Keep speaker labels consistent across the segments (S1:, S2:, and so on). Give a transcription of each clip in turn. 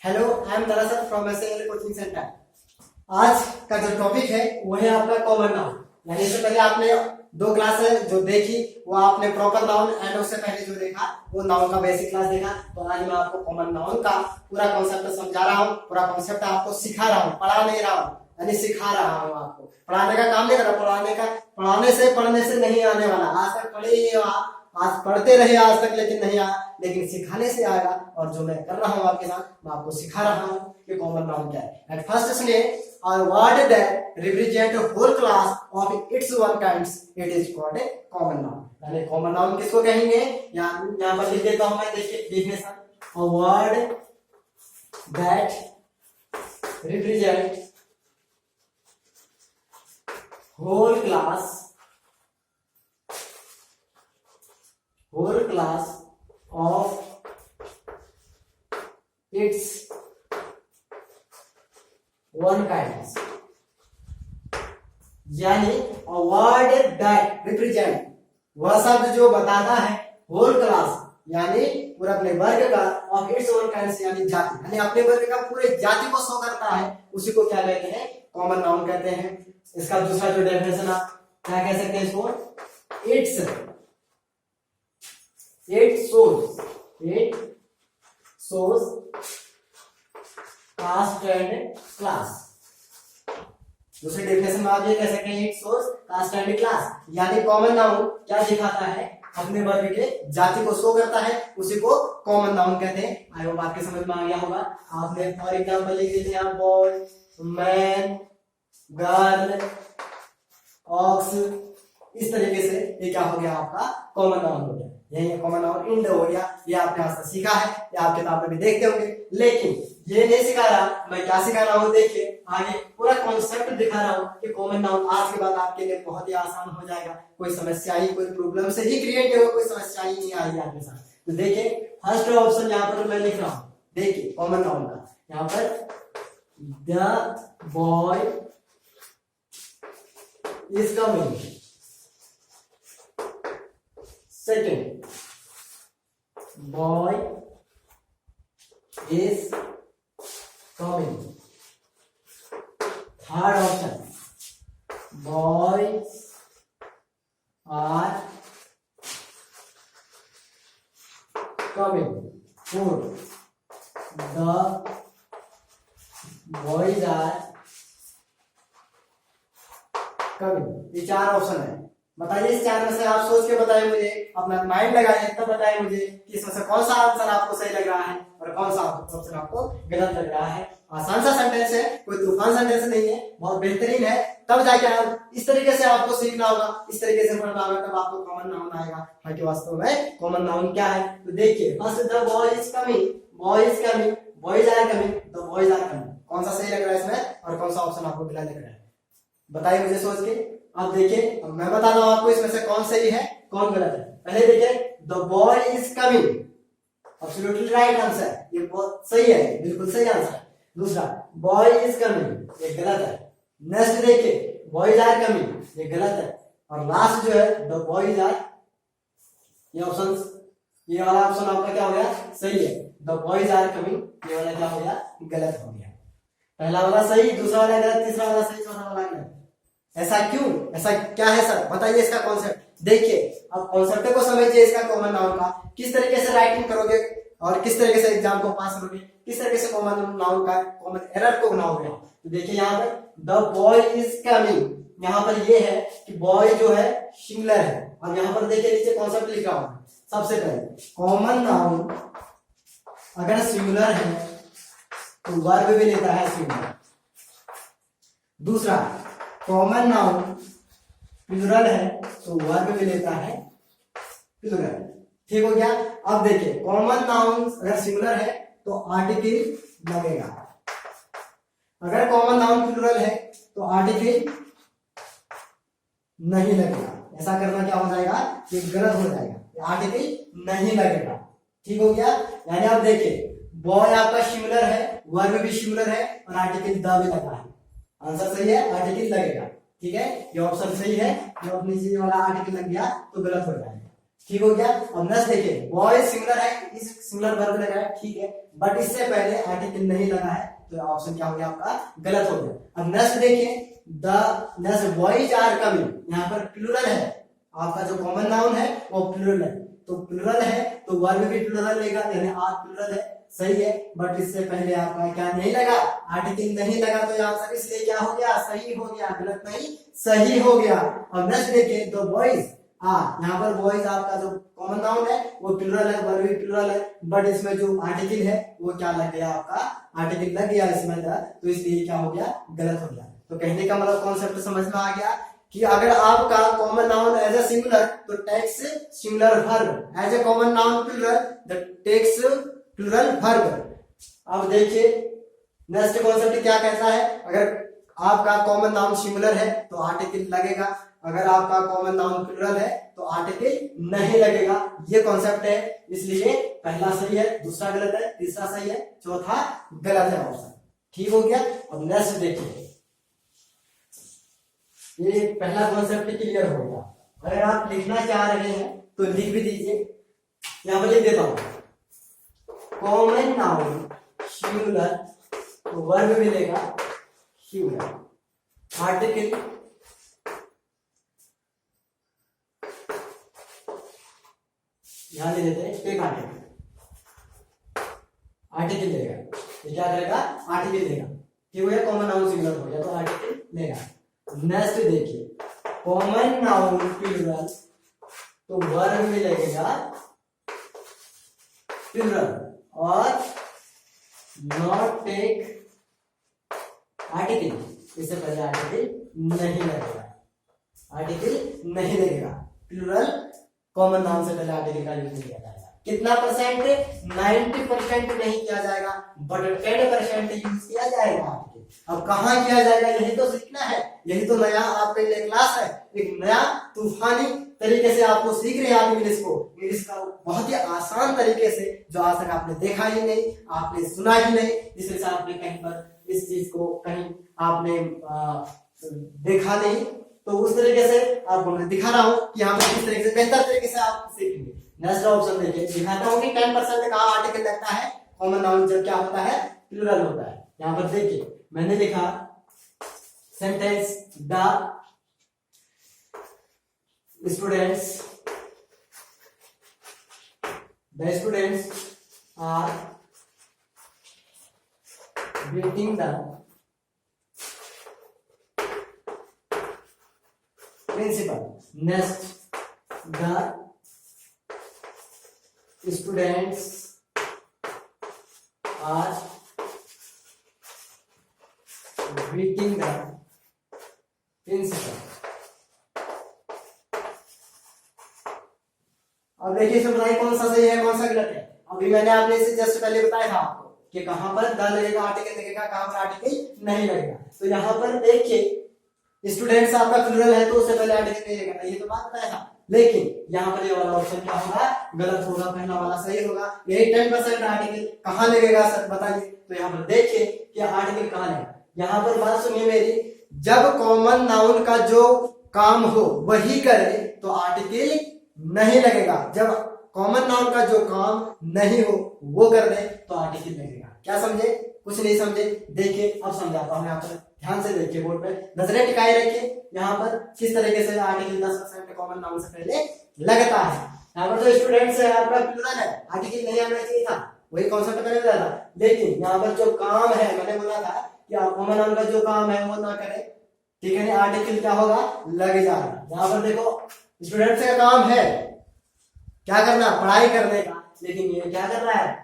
S1: Hello, I am दरअसल from SL coaching centre. आज का जो टॉपिक है वो है आपका कॉमन नाउन। यानी इससे पहले आपने दो क्लास जो देखी वो आपने प्रॉपर नाउन एंड उससे पहले जो देखा वो नाउन का बेसिक क्लास देखा। तो आज मैं आपको कॉमन नाउन का पूरा कॉन्सेप्ट समझा रहा हूँ, पूरा कॉन्सेप्ट आपको सिखा रहा हूँ, पढ़ा नहीं रहा हूँ, यानी सिखा रहा हूँ आपको। पढ़ाने का काम नहीं कर रहा, पढ़ने से नहीं आने वाला। आज तक पढ़े ही आज पढ़ते रहे आज तक, लेकिन नहीं आया, लेकिन सिखाने से आएगा। और जो मैं कर रहा हूँ आपके साथ, मैं आपको सिखा रहा हूँ कि कॉमन नाउन क्या है। एट फर्स्ट इसलिए a word that represent a whole class of its one kinds, it is called a common noun। यानी कॉमन नाउन किसको कहेंगे? यहाँ पर लिख देता हूँ मैं, देखिए definition, a word that represent whole class of its one kind। यानी a word that represent, वह शब्द जो बताता है होल क्लास यानी पूरा अपने वर्ग का, of its one kind यानी जाति, यानी अपने वर्ग का पूरे जाति को शो करता है, उसी को क्या कहते हैं? कॉमन नाउन कहते हैं। इसका दूसरा जो डेफिनेशन आप क्या कह सकते हैं इसको? it shows caste and class। दूसरे डेफिनेशन में आप ये कह सकते हैं, it shows caste and class, यानी कॉमन नाउन क्या दिखाता है? अपने वर्ग के जाति को शो करता है, उसी को कॉमन नाउन कहते हैं। आई होप आपके समझ में आ गया होगा। आपने फॉर एग्जांपल लिख दिया यहाँ बॉय, मैन, गर्ल, ऑक्स, इस तरीके से ये क्या हो गया? आपका कॉमन नाउन हो गया। यही कॉमन नाउन इंड हो गया। ये आपने आज तक सीखा है, ये आप किताब में भी देखते होंगे, लेकिन ये नहीं सिखा रहा। मैं क्या सिखा रहा हूँ? देखिए आगे पूरा कॉन्सेप्ट दिखा रहा हूँ कि कॉमन नाउन आज के बाद आपके लिए बहुत ही आसान हो जाएगा। कोई समस्या ही, कोई प्रॉब्लम से ही क्रिएट होगा, कोई समस्या ही नहीं आएगी आपके साथ। तो देखिए फर्स्ट ऑप्शन यहाँ पर मैं लिख रहा हूँ, देखिए कॉमन नाउन का यहाँ पर, the boy is coming. Second, boy is coming. Third option, boys are coming. Fourth, the boys are coming. ये चार ऑप्शन है। बताइए इस चार में से आप सोच के बताइए मुझे, अपना माइंड लगाइए, तब बताइए मुझे कि इसमें से कौन सा आंसर आपको सही लग रहा है और कौन सा ऑप्शन आपको गलत लग रहा है। आसान सा सेंटेंस है, कोई तूफान सेंटेंस नहीं है, बहुत बेहतरीन है। तब जाके आप इस तरीके से आपको सीखना होगा, इस तरीके से पढ़ना होगा, तब आपको कॉमन नाउन आएगा। बाकी वास्तव में कॉमन नाउन क्या है? तो देखिए first, the boy is coming, boy is coming, boys are coming, the boys are coming. कौन सा सही लग रहा है इसमें और कौन सा ऑप्शन आपको गलत लग रहा है? बताइए मुझे सोच के। अब देखिए, अब मैं बता रहा हूं आपको इसमें से कौन सही है कौन गलत है। पहले देखिए, the boy is coming, absolutely right answer, ये बहुत सही है, बिल्कुल सही आंसर। दूसरा, बॉय इज कमिंग, ये गलत है। नेक्स्ट देखिए, बॉयज आर कमिंग, ये गलत है। और लास्ट जो है, द बॉयज आर, ये ऑप्शन, ये वाला ऑप्शन आपका क्या हो गया? सही है। द बॉयज आर कमिंग, ये वाला क्या हो गया? गलत हो गया। पहला वाला सही, दूसरा वाला गलत, तीसरा वाला सही, चौथा वाला गलत। ऐसा क्यों? ऐसा क्या है सर? बताइए इसका कॉन्सेप्ट। देखिए अब कॉन्सेप्ट को समझिए इसका कॉमन नाउन का, किस तरीके से राइटिंग करोगे और किस तरीके से एग्जाम को पास करोगे, किस तरीके से कॉमन नाउन का कॉमन एरर को बनाओगे। तो देखिए यहाँ पर द बॉय इज कमिंग, यहाँ पर ये है कि बॉय जो है सिंगुलर है, और यहाँ पर देखिए नीचे कॉन्सेप्ट लिखा हुआ है। सबसे पहले कॉमन नाउन अगर सिंगुलर है तो वर्ब भी लेता है सिंगुलर। दूसरा, कॉमन नाउन प्लूरल है तो वर्ब भी लेता है प्लूरल। ठीक हो गया। अब देखिए कॉमन नाउन अगर सिंगुलर है तो आर्टिकल लगेगा, अगर कॉमन नाउन प्लूरल है तो आर्टिकल नहीं लगेगा। ऐसा करना क्या हो जाएगा? ये गलत हो जाएगा, आर्टिकल नहीं लगेगा। ठीक हो गया। यानी आप देखिए बॉय आपका सिंगुलर है, वर्ब भी सिंगुलर है और आर्टिकल द भी लगा है। आंसर सही है, आर्टिकल लगेगा। ठीक है, ये ऑप्शन सही है। जो अपनी चीज वाला आर्टिकल लग गया तो गलत हो जाएगा। ठीक हो गया। अब नेक्स्ट देखिए, बॉयज सिंगुलर है, इस सिंगुलर वर्ब लगा है, ठीक है, बट इससे पहले आर्टिकल नहीं लगा है, तो ऑप्शन क्या हो गया आपका, गलत हो गया। अब नेक्स्ट देखिए, the next boys are coming, यहाँ पर प्लूरल है, आपका जो कॉमन नाउन है वो प्लूरल है, तो प्लूरल है तो वर्ब भी प्लूरल लेगा, यानी आर प्लूरल है, सही है, बट इससे पहले आपका क्या नहीं लगा, आर्टिकल नहीं लगा, तो आंसर इसलिए क्या हो गया, सही हो गया, गलत नहीं सही हो गया। अब नेक्स्ट देखिए, द बॉयज आर, यहाँ पर बॉयज आपका जो कॉमन नाउन है वो प्लूरल है, वर्ब भी प्लूरल है, बट इसमें जो आर्टिकल है वो क्या लग गया, आपका आर्टिकल लग गया इसमें, तो इसलिए क्या हो गया, गलत हो गया। तो कहने का मतलब कॉन्सेप्ट समझ में आ गया कि अगर आपका common noun as a singular तो takes singular verb, as a common noun plural the takes plural verb. अब देखिए नेक्स्ट कॉन्सेप्ट क्या कहता है, अगर आपका कॉमन नाउन सिंगुलर है तो आर्टिकल लगेगा, अगर आपका कॉमन नाउन प्लूरल है तो आर्टिकल नहीं लगेगा, ये कॉन्सेप्ट है, इसलिए पहला सही है, दूसरा गलत है, तीसरा सही है, चौथा गलत है ऑप्शन, ठीक हो गया। अब नेक्स्ट देखिए, ये पहला कॉन्सेप्ट क्लियर हो गया। अगर आप लिखना चाह रहे हैं तो लिख भी दीजिए, यहां पर लिख देता हूं, कॉमन नाउन सिंगुलर, तो वर्ब मिलेगा सिंगुलर, आर्टिकल यहां ले लेते हैं, एक आर्टिकल लेगा, ये क्या करेगा, आर्टिकल लेगा, ठीक हो गया, कॉमन नाउन सिंगुलर हो गया तो आर्टिकल लेगा। नेक्स्ट देखिए, कॉमन नाउन प्लूरल, तो वर्ब में लगेगा प्लूरल, और नॉट टेक आर्टिकल, इससे पहले आर्टिकल नहीं लगेगा, आर्टिकल नहीं लगेगा, प्लूरल कॉमन नाउन से पहले आर्टिकल का यूज नहीं किया जाएगा। कितना परसेंट, 90% नहीं किया जाएगा, बट 10% यूज किया जाएगा आर्टिकल। अब कहाँ किया जाएगा, यही तो सीखना है, यही तो नया आपके लिए क्लास है, एक नया तूफानी तरीके से आपको सीख रहे हैं आप इंग्लिश को, इंग्लिश का बहुत ही आसान तरीके से, जो आज तक आपने देखा ही नहीं, आपने सुना ही नहीं, जिसके साथ आपने कहीं पर इस चीज को कहीं आपने देखा नहीं, तो उस तरीके से आपको मैं दिखा रहा हूं कि यहाँ पर किस तरीके से बेहतर तरीके से आप सीखेंगे। नेक्स्ट ऑप्शन देखिए, दिखाता हूँ कि 10% कहाँ आर्टिकल लगता है, कॉमन नाउन जब क्या होता है, प्लूरल होता है। यहाँ पर देखिए मैंने लिखा sentence, the students are waiting the principal. Next, the students are waiting the principal. अब देखिए इसमें बताइए कौन सा सही है कौन सा गलत है। अभी मैंने आपने इसे जस्ट पहले बताया था आपको कि कहां पर द लगेगा, आर्टिकल लगेगा, कहां पर आर्टिकल नहीं लगेगा। तो यहाँ पर देखिए स्टूडेंट्स आपका प्लूरल है तो उससे पहले आर्टिकल नहीं लगेगा, ये तो बात बताया था, लेकिन यहाँ पर ये वाला ऑप्शन क्या होगा, गलत होगा, पहला वाला सही होगा। यही 10% आर्टिकल कहाँ लगेगा सर बताइए। तो यहाँ पर देखिए कि आर्टिकल कहाँ लगेगा। यहाँ पर बात सुनिए मेरी, जब कॉमन नाउन का जो काम हो वही करे तो आर्टिकल नहीं लगेगा, जब कॉमन नाउन का जो काम नहीं हो वो कर दे तो आर्टिकल लगेगा। क्या समझे, कुछ नहीं समझे, देखिए अब समझाता हूं। यहाँ पर ध्यान से देखिए, बोर्ड पे नजरें टिकाए रखिए, यहाँ पर किस तरीके से आर्टिकल 10% कॉमन नाउन से पहले लगता है। यहाँ पर जो स्टूडेंट्स है आपका प्लूरल है, आर्टिकल नहीं आना चाहिए था, वही कॉन्सेप्ट मैंने बताया था, लेकिन यहाँ पर जो काम है मैंने बोला था कि कॉमन नाउन का जो काम है वो ना करे, ठीक है, आर्टिकल क्या होगा, लग जाएगा। यहाँ पर देखो स्टूडेंट्स का काम है क्या करना, पढ़ाई करने का, लेकिन ये क्या कर रहा है,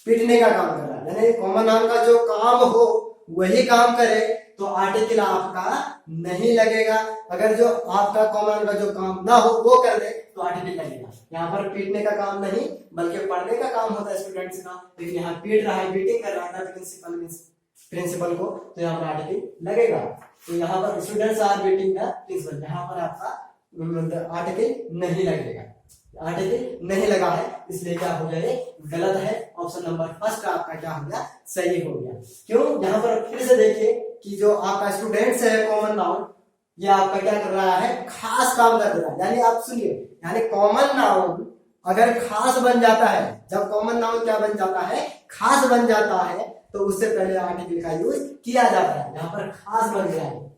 S1: पीटने का काम कर रहा है। यानी कॉमन नाउन का जो काम हो वही काम करे तो आर्टिकल आपका नहीं लगेगा, अगर जो आपका कॉमन नाउन का जो काम ना हो वो कर दे तो आर्टिकल लगेगा। यहाँ पर पीटने का काम नहीं बल्कि पढ़ने का काम होता है स्टूडेंट्स का, लेकिन यहाँ पीट रहा है, बीटिंग कर रहा है प्रिंसिपल को, तो यहाँ पर आर्टिकल लगेगा। तो यहाँ पर students are beating the principal, यहाँ पर आपका आर्टिकल नहीं लगेगा, आर्टिकल नहीं लगा है, इसलिए क्या हो गया, गलत है। ऑप्शन नंबर फर्स्ट आपका क्या हो गया, सही हो गया। क्यों, यहाँ पर फिर से देखिए कि जो आपका स्टूडेंट्स है कॉमन नाउन, ये आपका क्या कर रहा है, खास काम कर रहा है। यानी आप सुनिए, यानी कॉमन नाउन अगर खास बन जाता है, जब कॉमन नाउन क्या बन जाता है, खास बन जाता है, तो उससे पहले आर्टिकल का यूज किया जाता है। यहाँ पर खास बन गया है,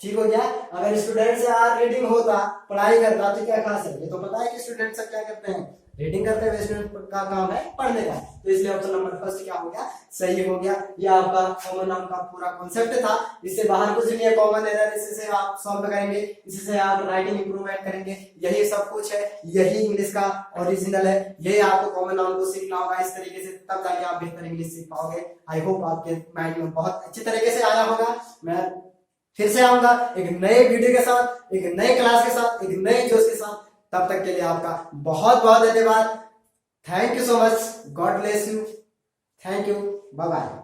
S1: ठीक हो गया। अगर स्टूडेंट से यार रीडिंग होता, पढ़ाई करता, तो क्या खास है, ये तो पता है कि स्टूडेंट सब क्या करते हैं, रीडिंग करते हैं, स्टूडेंट का काम है पढ़ने का। तो इसलिए ऑप्शन नंबर फर्स्ट क्या हो गया, सही हो गया। ये आपका कॉमन नाउन का पूरा कॉन्सेप्ट था, इससे बाहर कुछ नहीं है। कॉमन एरर इससे आप सॉल्व करेंगे, इससे आप राइटिंग इंप्रूवमेंट करेंगे, यही सब कुछ है, यही इंग्लिश का ओरिजिनल है। यही आपको कॉमन नाउन को सीखना होगा इस तरीके से, तब जाके आप बेहतर इंग्लिश सीख पाओगे। आई होप आपके माइंड में बहुत अच्छी तरीके से आया होगा। मैं फिर से आऊंगा एक नए वीडियो के साथ, एक नए क्लास के साथ, एक नए जोश के साथ। तब तक के लिए आपका बहुत बहुत धन्यवाद। Thank you so much, God bless you, thank you, bye bye.